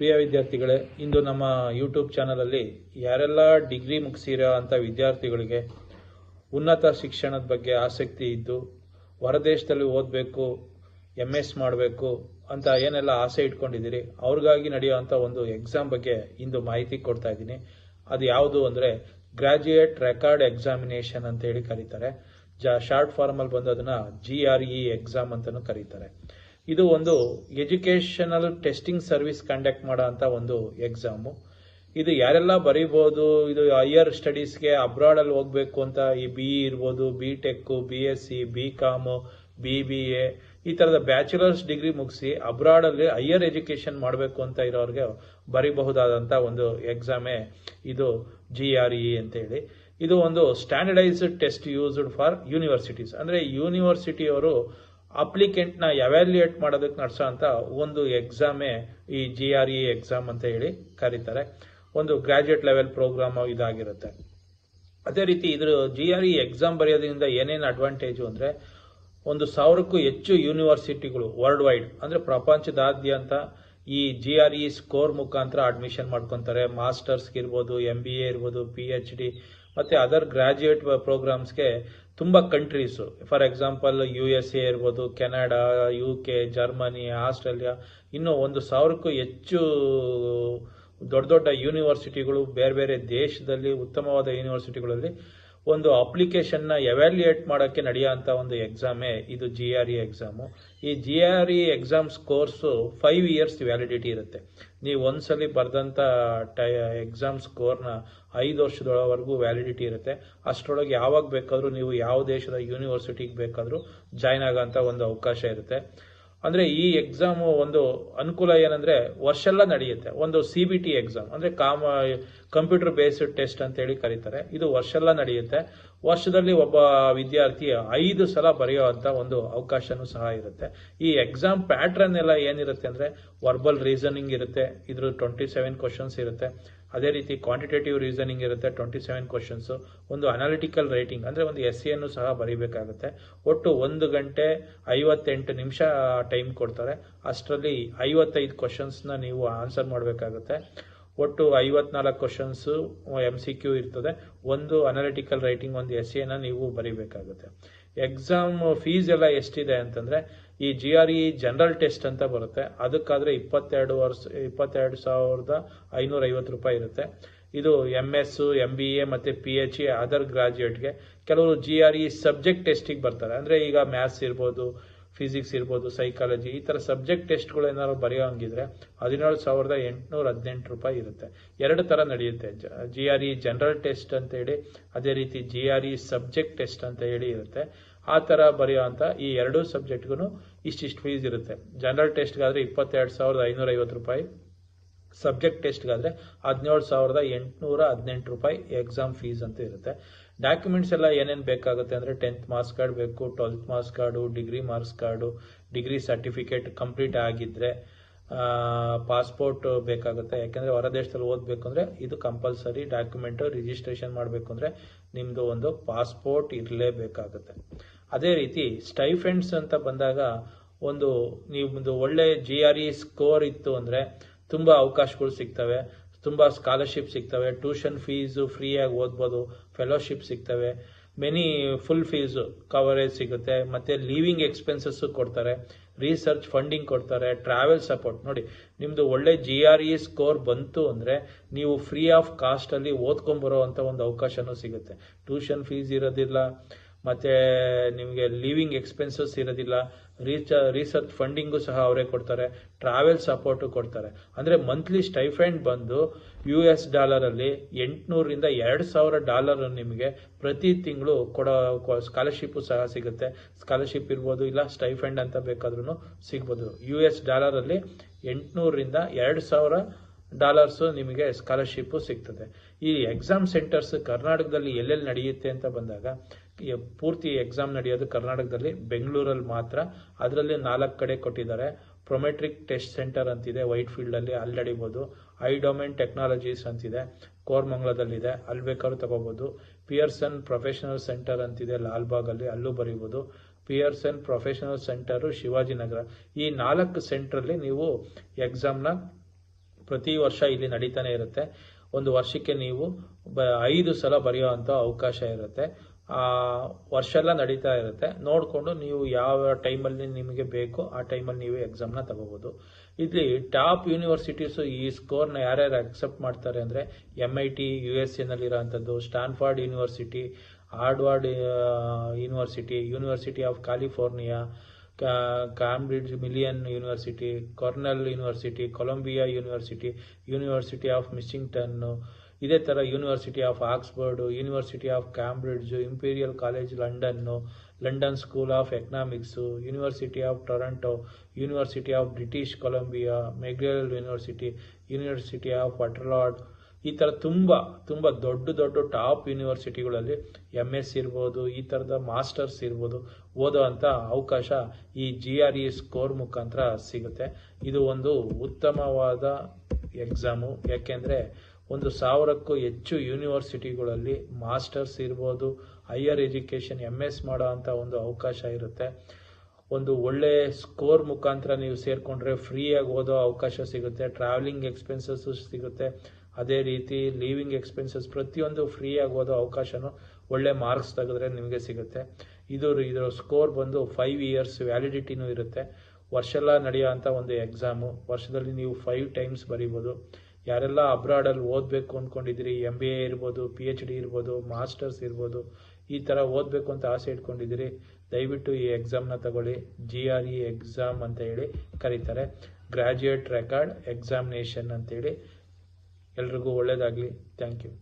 ಪ್ರಿಯ ವಿದ್ಯಾರ್ಥಿಗಳೇ, ಇಂದು ನಮ್ಮ ಯೂಟ್ಯೂಬ್ ಚಾನಲಲ್ಲಿ ಯಾರೆಲ್ಲ ಡಿಗ್ರಿ ಮುಗಿಸಿರೋ ಅಂಥ ವಿದ್ಯಾರ್ಥಿಗಳಿಗೆ ಉನ್ನತ ಶಿಕ್ಷಣದ ಬಗ್ಗೆ ಆಸಕ್ತಿ ಇದ್ದು ಹೊರದೇಶದಲ್ಲಿ ಓದಬೇಕು, MS ಮಾಡಬೇಕು ಅಂತ ಏನೆಲ್ಲ ಆಸೆ ಇಟ್ಕೊಂಡಿದ್ದೀರಿ ಅವ್ರಿಗಾಗಿ ನಡೆಯುವಂಥ ಒಂದು ಎಕ್ಸಾಮ್ ಬಗ್ಗೆ ಇಂದು ಮಾಹಿತಿ ಕೊಡ್ತಾ ಇದ್ದೀನಿ. ಅದು ಯಾವುದು ಅಂದರೆ ಗ್ರಾಜ್ಯುಯೇಟ್ ರೆಕಾರ್ಡ್ ಎಕ್ಸಾಮಿನೇಷನ್ ಅಂತ ಹೇಳಿ ಕರೀತಾರೆ. ಶಾರ್ಟ್ ಫಾರ್ಮಲ್ಲಿ ಬಂದು ಅದನ್ನು GRE ಎಕ್ಸಾಮ್ ಅಂತಲೂ ಕರೀತಾರೆ. ಇದು ಒಂದು ಎಜುಕೇಷನಲ್ ಟೆಸ್ಟಿಂಗ್ ಸರ್ವಿಸ್ ಕಂಡಕ್ಟ್ ಮಾಡೋ ಅಂಥ ಒಂದು ಎಕ್ಸಾಮು. ಇದು ಯಾರೆಲ್ಲ ಬರೀಬೋದು, ಇದು ಹೈಯರ್ ಸ್ಟಡೀಸ್ಗೆ ಅಬ್ರಾಡಲ್ಲಿ ಹೋಗಬೇಕು ಅಂತ ಈ BE ಇರ್ಬೋದು, BTech, BSc, BCom, BBA ಈ ಥರದ ಬ್ಯಾಚುಲರ್ಸ್ ಡಿಗ್ರಿ ಮುಗಿಸಿ ಅಬ್ರಾಡಲ್ಲಿ ಹೈಯರ್ ಎಜುಕೇಷನ್ ಮಾಡಬೇಕು ಅಂತ ಇರೋರಿಗೆ ಬರೀಬಹುದಾದಂಥ ಒಂದು ಎಕ್ಸಾಮೇ ಇದು GRE ಅಂತೇಳಿ. ಇದು ಒಂದು standardised test used for universities. ಅಂದರೆ ಯೂನಿವರ್ಸಿಟಿಯವರು ಅಪ್ಲಿಕೆಂಟ್ನ ಎವ್ಯಾಲ್ಯೂಯೇಟ್ ಮಾಡೋದಕ್ಕೆ ನಡೆಸೋ ಅಂತ ಒಂದು ಎಕ್ಸಾಮೇ ಈ GRE ಎಕ್ಸಾಮ್ ಅಂತ ಹೇಳಿ ಕರೀತಾರೆ. ಒಂದು ಗ್ರಾಜ್ಯುಯೇಟ್ ಲೆವೆಲ್ ಪ್ರೋಗ್ರಾಮ್ ಇದಾಗಿರುತ್ತೆ. ಅದೇ ರೀತಿ ಇದ್ರ GRE ಎಕ್ಸಾಮ್ ಬರೆಯೋದ್ರಿಂದ ಏನೇನು ಅಡ್ವಾಂಟೇಜು ಅಂದರೆ 1000ಕ್ಕೂ ಹೆಚ್ಚು ಯೂನಿವರ್ಸಿಟಿಗಳು ವರ್ಲ್ಡ್ ವೈಡ್ ಅಂದರೆ ಪ್ರಪಂಚದಾದ್ಯಂತ ಈ GRE ಸ್ಕೋರ್ ಮುಖಾಂತರ ಅಡ್ಮಿಷನ್ ಮಾಡ್ಕೊತಾರೆ. ಮಾಸ್ಟರ್ಸ್ಗೆ ಇರ್ಬೋದು, MBA ಇರ್ಬೋದು, PhD ಮತ್ತು ಅದರ್ ಗ್ರಾಜ್ಯುಯೇಟ್ ಪ್ರೋಗ್ರಾಮ್ಸ್ಗೆ ತುಂಬ ಕಂಟ್ರೀಸು, ಫಾರ್ ಎಕ್ಸಾಂಪಲ್ USA ಇರ್ಬೋದು, ಕೆನಡಾ, UK, ಜರ್ಮನಿ, ಆಸ್ಟ್ರೇಲಿಯಾ, ಇನ್ನೂ 1000ಕ್ಕೂ ಹೆಚ್ಚು ದೊಡ್ಡ ದೊಡ್ಡ ಯೂನಿವರ್ಸಿಟಿಗಳು ಬೇರೆ ಬೇರೆ ದೇಶದಲ್ಲಿ ಉತ್ತಮವಾದ ಯೂನಿವರ್ಸಿಟಿಗಳಲ್ಲಿ ಒಂದು ಅಪ್ಲಿಕೇಶನ್ನ ಎವ್ಯಾಲ್ಯೂಯೇಟ್ ಮಾಡೋಕ್ಕೆ ನಡೆಯೋಂಥ ಒಂದು ಎಕ್ಸಾಮೇ ಇದು GRE ಎಕ್ಸಾಮು. ಈ GRE exams course 5 years validity ಇರುತ್ತೆ. ನೀವು ಒಂದ್ಸಲಿ ಬರೆದಂಥ ಎಕ್ಸಾಮ್ ಸ್ಕೋರ್ನ 5 ವರ್ಷದವರೆಗೂ ವ್ಯಾಲಿಡಿಟಿ ಇರುತ್ತೆ. ಅಷ್ಟರೊಳಗೆ ಯಾವಾಗ ಬೇಕಾದರೂ ನೀವು ಯಾವ ದೇಶದ ಯೂನಿವರ್ಸಿಟಿಗೆ ಬೇಕಾದರೂ ಜಾಯ್ನ್ ಆಗೋಂಥ ಒಂದು ಅವಕಾಶ ಇರುತ್ತೆ. ಅಂದರೆ ಈ ಎಕ್ಸಾಮು ಒಂದು ಅನುಕೂಲ ಏನಂದರೆ ವರ್ಷೆಲ್ಲ ನಡೆಯುತ್ತೆ. ಒಂದು CBT ಎಕ್ಸಾಮ್ ಅಂದರೆ ಕಂಪ್ಯೂಟರ್ ಬೇಸ್ಡ್ ಟೆಸ್ಟ್ ಅಂತೇಳಿ ಕರೀತಾರೆ. ಇದು ವರ್ಷೆಲ್ಲ ನಡೆಯುತ್ತೆ. ವರ್ಷದಲ್ಲಿ ಒಬ್ಬ ವಿದ್ಯಾರ್ಥಿ 5 ಸಲ ಬರೆಯುವಂಥ ಒಂದು ಅವಕಾಶನೂ ಸಹ ಇರುತ್ತೆ. ಈ ಎಕ್ಸಾಮ್ ಪ್ಯಾಟ್ರನ್ ಎಲ್ಲ ಏನಿರುತ್ತೆ ಅಂದರೆ ವರ್ಬಲ್ ರೀಸನಿಂಗ್ ಇರುತ್ತೆ, ಇದ್ರ 27 ಕ್ವಶನ್ಸ್ ಇರುತ್ತೆ. ಅದೇ ರೀತಿ ಕ್ವಾಂಟಿಟೇಟಿವ್ ರೀಸನಿಂಗ್ ಇರುತ್ತೆ, 27 ಕ್ವಶನ್ಸು. ಒಂದು ಅನಾಲಿಟಿಕಲ್ ರೈಟಿಂಗ್ ಅಂದರೆ ಒಂದು ಎಸ್ಸೆಯನ್ನು ಸಹ ಬರೀಬೇಕಾಗುತ್ತೆ. ಒಟ್ಟು 1 ಗಂಟೆ 58 ನಿಮಿಷ ಟೈಮ್ ಕೊಡ್ತಾರೆ. ಅಷ್ಟರಲ್ಲಿ 55 ಕ್ವಶನ್ಸ್ನ ನೀವು ಆನ್ಸರ್ ಮಾಡಬೇಕಾಗುತ್ತೆ. ಒಟ್ಟು 54 ಕ್ವಶನ್ಸು MCQ ಇರ್ತದೆ. ಒಂದು ಅನಾಲಿಟಿಕಲ್ ರೈಟಿಂಗ್, ಒಂದು ಎಸ್ಸೆನ ನೀವು ಬರೀಬೇಕಾಗುತ್ತೆ. ಎಕ್ಸಾಮ್ ಫೀಸ್ ಎಲ್ಲ ಎಷ್ಟಿದೆ ಅಂತಂದರೆ ಈ GRE ಜನರಲ್ ಟೆಸ್ಟ್ ಅಂತ ಬರುತ್ತೆ, ಅದಕ್ಕಾದರೆ 22,550 ರೂಪಾಯಿ ಇರುತ್ತೆ. ಇದು MS, MBA ಮತ್ತು PhD ಅದರ್ ಗ್ರಾಜ್ಯುಯೇಟ್ಗೆ. ಕೆಲವರು GRE ಸಬ್ಜೆಕ್ಟ್ ಟೆಸ್ಟಿಗೆ ಬರ್ತಾರೆ. ಅಂದರೆ ಈಗ ಮ್ಯಾಥ್ಸ್ ಇರ್ಬೋದು, ಫಿಸಿಕ್ಸ್ ಇರ್ಬೋದು, ಸೈಕಾಲಜಿ ಈ ಥರ ಸಬ್ಜೆಕ್ಟ್ ಟೆಸ್ಟ್ಗಳು ಏನಾದ್ರು ಬರೆಯೋಂಗಿದ್ರೆ 17,818 ರೂಪಾಯಿ ಇರುತ್ತೆ. 2 ಥರ ನಡೆಯುತ್ತೆ, GRE ಜನರಲ್ ಟೆಸ್ಟ್ ಅಂತೇಳಿ, ಅದೇ ರೀತಿ GRE ಸಬ್ಜೆಕ್ಟ್ ಟೆಸ್ಟ್ ಅಂತ ಹೇಳಿ ಇರುತ್ತೆ. ಆ ಥರ ಬರೆಯೋಂಥ ಈ 2 ಸಬ್ಜೆಕ್ಟ್ಗೂ ಇಷ್ಟಿಷ್ಟು ಫೀಸ್ ಇರುತ್ತೆ. ಜನರಲ್ ಟೆಸ್ಟ್ಗಾದರೆ 22,550 ರೂಪಾಯಿ, ಸಬ್ಜೆಕ್ಟ್ ಟೆಸ್ಟ್ಗಾದರೆ 17,818 ರೂಪಾಯಿ ಎಕ್ಸಾಮ್ ಫೀಸ್ ಅಂತ ಇರುತ್ತೆ. ಡಾಕ್ಯುಮೆಂಟ್ಸ್ ಎಲ್ಲ ಏನೇನು ಬೇಕಾಗುತ್ತೆ ಅಂದರೆ 10th ಮಾರ್ಕ್ಸ್ ಕಾರ್ಡ್ ಬೇಕು, 12th marks card, degree marks card, degree certificate complete ಆಗಿದ್ದರೆ ಪಾಸ್ಪೋರ್ಟ್ ಬೇಕಾಗುತ್ತೆ. ಯಾಕೆಂದರೆ ಹೊರದೇಶದಲ್ಲಿ ಓದಬೇಕು ಅಂದರೆ ಇದು ಕಂಪಲ್ಸರಿ ಡಾಕ್ಯುಮೆಂಟು. ರಿಜಿಸ್ಟ್ರೇಷನ್ ಮಾಡಬೇಕು ಅಂದರೆ ನಿಮ್ಮದು ಒಂದು ಪಾಸ್ಪೋರ್ಟ್ ಇರಲೇಬೇಕಾಗುತ್ತೆ. ಅದೇ ರೀತಿ ಸ್ಟೈಫೆಂಡ್ಸ್ ಅಂತ ಬಂದಾಗ ನಿಮ್ಮದು ಒಳ್ಳೆ GRE ಸ್ಕೋರ್ ಇತ್ತು ಅಂದರೆ ತುಂಬ ಅವಕಾಶಗಳು ಸಿಗ್ತವೆ, ತುಂಬ ಸ್ಕಾಲರ್ಶಿಪ್ ಸಿಗ್ತವೆ, ಟ್ಯೂಷನ್ ಫೀಸು ಫ್ರೀಯಾಗಿ ಓದ್ಬೋದು, ಫೆಲೋಶಿಪ್ ಸಿಗ್ತವೆ, ಫುಲ್ ಫೀಸು ಕವರೇಜ್ ಸಿಗುತ್ತೆ, ಮತ್ತು ಲೀವಿಂಗ್ ಎಕ್ಸ್ಪೆನ್ಸಸ್ಸು ಕೊಡ್ತಾರೆ, ರಿಸರ್ಚ್ ಫಂಡಿಂಗ್ ಕೊಡ್ತಾರೆ, ಟ್ರಾವೆಲ್ ಸಪೋರ್ಟ್. ನೋಡಿ, ನಿಮ್ಮದು ಒಳ್ಳೆ GRE ಸ್ಕೋರ್ ಬಂತು ಅಂದರೆ ನೀವು ಫ್ರೀ ಆಫ್ ಕಾಸ್ಟಲ್ಲಿ ಓದ್ಕೊಂಬರೋ ಅಂಥ ಒಂದು ಅವಕಾಶನೂ ಸಿಗುತ್ತೆ. ಟ್ಯೂಷನ್ ಫೀಸ್ ಇರೋದಿಲ್ಲ, ಮತ್ತು ನಿಮಗೆ ಲಿವಿಂಗ್ ಎಕ್ಸ್ಪೆನ್ಸಸ್ ಇರೋದಿಲ್ಲ, ರಿಸರ್ಚ್ ಫಂಡಿಂಗು ಸಹ ಅವರೇ ಕೊಡ್ತಾರೆ, ಟ್ರಾವೆಲ್ ಸಪೋರ್ಟು ಕೊಡ್ತಾರೆ. ಅಂದರೆ ಮಂತ್ಲಿ ಸ್ಟೈಫೆಂಡ್ ಬಂದು US ಡಾಲರಲ್ಲಿ $800ರಿಂದ $2,000 ನಿಮಗೆ ಪ್ರತಿ ತಿಂಗಳು ಕೊಡೋ ಸ್ಕಾಲರ್ಶಿಪ್ಪು ಸಹ ಸಿಗುತ್ತೆ. ಸ್ಕಾಲರ್ಶಿಪ್ ಇರ್ಬೋದು, ಇಲ್ಲ ಸ್ಟೈಫೆಂಡ್ ಅಂತ ಬೇಕಾದ್ರೂ ಸಿಗ್ಬೋದು. US ಡಾಲರಲ್ಲಿ $800ರಿಂದ $2,000 ನಿಮಗೆ ಸ್ಕಾಲರ್ಶಿಪ್ಪು ಸಿಗ್ತದೆ. ಈ ಎಕ್ಸಾಮ್ ಸೆಂಟರ್ಸ್ ಕರ್ನಾಟಕದಲ್ಲಿ ಎಲ್ಲೆಲ್ಲಿ ನಡೆಯುತ್ತೆ ಅಂತ ಬಂದಾಗ ಪೂರ್ತಿ ಎಕ್ಸಾಮ್ ನಡೆಯೋದು ಕರ್ನಾಟಕದಲ್ಲಿ ಬೆಂಗಳೂರಲ್ಲಿ ಮಾತ್ರ. ಅದರಲ್ಲಿ 4 ಕಡೆ ಕೊಟ್ಟಿದ್ದಾರೆ. ಪ್ರೊಮೆಟ್ರಿಕ್ ಟೆಸ್ಟ್ ಸೆಂಟರ್ ಅಂತಿದೆ ವೈಟ್ ಫೀಲ್ಡಲ್ಲಿ, ಅಲ್ಲಿ ನಡೀಬೋದು. ಐಡೊಮೈನ್ ಟೆಕ್ನಾಲಜೀಸ್ ಅಂತಿದೆ ಕೋರ್ಮಂಗ್ಲದಲ್ಲಿದೆ, ಅಲ್ಲಿ ಬೇಕಾದ್ರೂ ತಗೋಬೋದು. ಪಿಯರ್ಸನ್ ಪ್ರೊಫೆಷನಲ್ ಸೆಂಟರ್ ಅಂತಿದೆ ಲಾಲ್ಬಾಗಲ್ಲಿ, ಅಲ್ಲೂ ಬರೀಬೋದು. Pearson professional centre Shivajinagar. ಈ 4 ಸೆಂಟ್ರಲ್ಲಿ ನೀವು ಎಕ್ಸಾಮ್ನ ಪ್ರತಿ ವರ್ಷ ಇಲ್ಲಿ ನಡೀತಾನೆ ಇರುತ್ತೆ. ಒಂದು ವರ್ಷಕ್ಕೆ ನೀವು 5 ಸಲ ಬರೆಯುವಂಥ ಅವಕಾಶ ಇರುತ್ತೆ. ವರ್ಷ ಎಲ್ಲ ನಡೀತಾ ಇರುತ್ತೆ. ನೋಡಿಕೊಂಡು ನೀವು ಯಾವ ಟೈಮಲ್ಲಿ ನಿಮಗೆ ಬೇಕೋ ಆ ಟೈಮಲ್ಲಿ ನೀವು ಎಕ್ಸಾಮ್ನ ತಗೋಬೋದು. ಇಲ್ಲಿ ಟಾಪ್ ಯೂನಿವರ್ಸಿಟೀಸು ಈ ಸ್ಕೋರ್ನ ಯಾರ್ಯಾರು ಅಕ್ಸೆಪ್ಟ್ ಮಾಡ್ತಾರೆ ಅಂದರೆ MIT USA Stanford university, Harvard university, university of California, Cambridge Mellon university, Cornell university, Columbia university, university of Washington, ಇದೇ ಥರ university of Oxford, university of Cambridge, imperial college London, London school of economics, university of Toronto, university of British Columbia, McGill university, university of Waterloo, ಈ ಥರ ತುಂಬ ದೊಡ್ಡ top ಯೂನಿವರ್ಸಿಟಿಗಳಲ್ಲಿ MS ಇರ್ಬೋದು, ಈ ಥರದ masters ಇರ್ಬೋದು, ಓದೋ ಅಂಥ ಅವಕಾಶ ಈ GRE ಸ್ಕೋರ್ ಮುಖಾಂತರ ಸಿಗುತ್ತೆ. ಇದು ಒಂದು ಉತ್ತಮವಾದ ಎಕ್ಸಾಮು. ಯಾಕೆಂದರೆ 1,000ಕ್ಕೂ ಹೆಚ್ಚು ಯೂನಿವರ್ಸಿಟಿಗಳಲ್ಲಿ ಮಾಸ್ಟರ್ಸ್ ಇರ್ಬೋದು, ಹೈಯರ್ ಎಜುಕೇಷನ್ MS ಮಾಡೋ ಅಂಥ ಒಂದು ಅವಕಾಶ ಇರುತ್ತೆ. ಒಂದು ಒಳ್ಳೆ ಸ್ಕೋರ್ ಮುಖಾಂತರ ನೀವು ಸೇರಿಕೊಂಡ್ರೆ ಫ್ರೀಯಾಗಿ ಓದೋ ಅವಕಾಶ ಸಿಗುತ್ತೆ. ಟ್ರಾವೆಲಿಂಗ್ ಎಕ್ಸ್ಪೆನ್ಸಸ್ಸು ಸಿಗುತ್ತೆ. ಅದೇ ರೀತಿ ಲೀವಿಂಗ್ ಎಕ್ಸ್ಪೆನ್ಸಸ್ ಪ್ರತಿಯೊಂದು ಫ್ರೀಯಾಗಿ ಓದೋ ಅವಕಾಶನೂ ಒಳ್ಳೆ ಮಾರ್ಕ್ಸ್ ತೆಗೆದ್ರೆ ನಿಮಗೆ ಸಿಗುತ್ತೆ. ಇದರ ಸ್ಕೋರ್ ಬಂದು 5 years ವ್ಯಾಲಿಡಿಟಿನೂ ಇರುತ್ತೆ. ವರ್ಷ ಎಲ್ಲ ನಡೆಯೋ ಅಂಥ ಒಂದು ಎಕ್ಸಾಮು. ವರ್ಷದಲ್ಲಿ ನೀವು 5 times ಬರೀಬೋದು. ಯಾರೆಲ್ಲ ಅಬ್ರಾಡಲ್ಲಿ ಓದಬೇಕು ಅಂದ್ಕೊಂಡಿದ್ದೀರಿ, MBA ಇರ್ಬೋದು, PhD ಇರ್ಬೋದು, ಮಾಸ್ಟರ್ಸ್ ಇರ್ಬೋದು, ಈ ಥರ ಓದಬೇಕು ಅಂತ ಆಸೆ ಇಟ್ಕೊಂಡಿದ್ದೀರಿ, ದಯವಿಟ್ಟು ಈ ಎಕ್ಸಾಮ್ನ ತಗೊಳ್ಳಿ. GRE ಎಕ್ಸಾಮ್ ಅಂತ ಹೇಳಿ ಕರೀತಾರೆ, ಗ್ರ್ಯಾಜುಯೇಟ್ ರೆಕಾರ್ಡ್ ಎಕ್ಸಾಮಿನೇಷನ್ ಅಂತೇಳಿ. ಎಲ್ರಿಗೂ ಒಳ್ಳೆಯದಾಗಲಿ. Thank you.